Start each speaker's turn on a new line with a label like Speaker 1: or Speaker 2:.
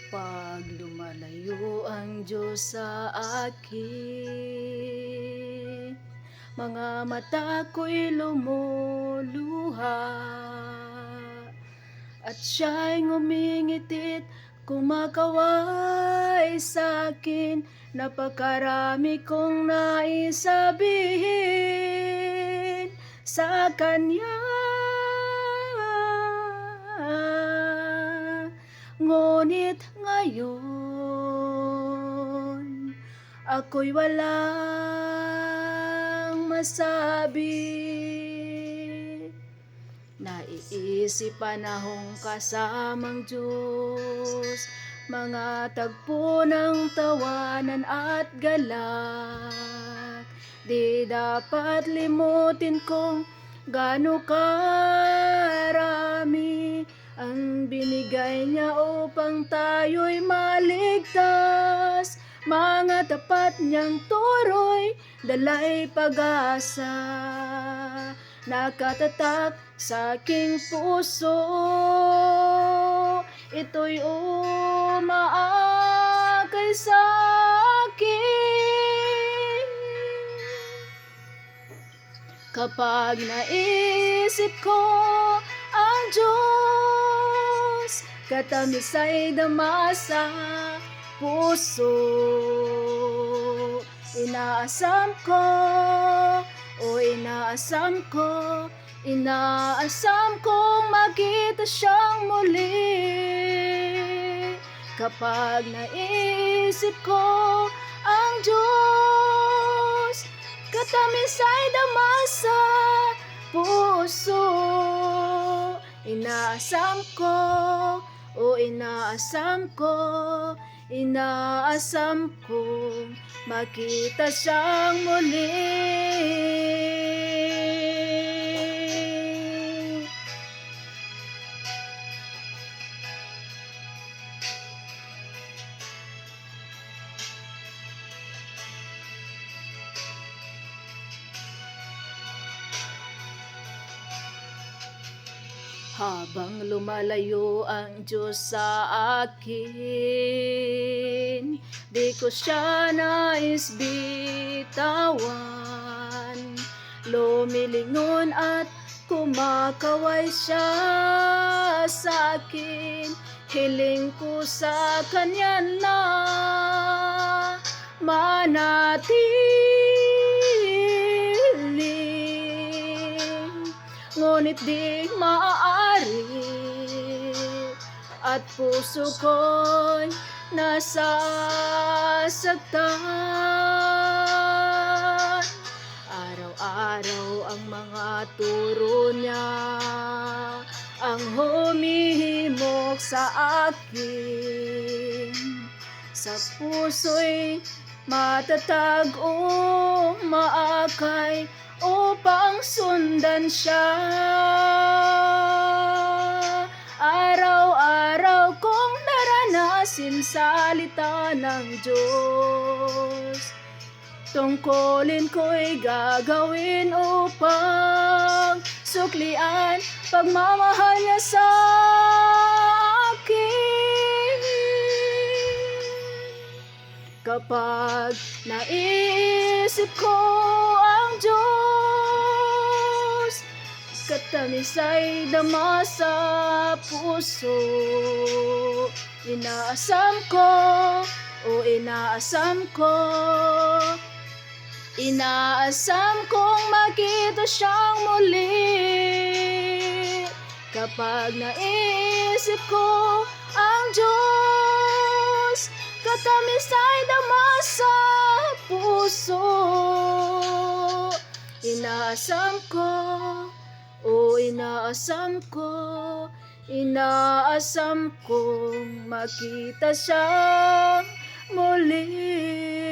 Speaker 1: Kapag lumalayo ang Diyos sa akin, mga mata ko'y lumuluha, at siya'y ngumingitit, kumakaway sa'kin. Napakarami kong nais sabihin sa Kanya. Ngunit ngayon, ako'y walang masabi. Naiisip panahong kasamang Diyos, mga tagpo ng tawanan at galak. Di dapat limutin kung gaano karami ang binigay niya upang tayo'y maligtas. Mga tapat niyang turo'y dala'y pag-asa, nakatatak sa aking puso. Ito'y umaakay sa akin kapag naisip ko ang Diyos. Katamis ay dama sa puso. Inaasam ko, inaasam kong makita siyang muli. Kapag naisip ko ang Diyos, katamis ay dama sa puso. Inaasam kong makita siyang muli. Habang lumalayo ang Diyos sa akin, di ko siya nais bitawan. Lumilingon at kumakaway siya sa akin. Hiling ko sa Kanya na manatili, ngunit di maaari, at puso ko'y nasasaktan. Araw-araw ang mga turo niya ang humihimok sa akin. Sa puso'y matatag o maakay upang sundan siya. Araw-araw kong naranasin salita ng Diyos. Tungkulin ko'y gagawin upang suklian pagmamahal niya sa akin. Kapag naisip ko ang Diyos, katamis ay dama sa puso. Inaasam kong makita siyang muli. Kapag naisip ko ang Diyos, katamis ay dama sa puso. Inaasam kong makita siyang muli.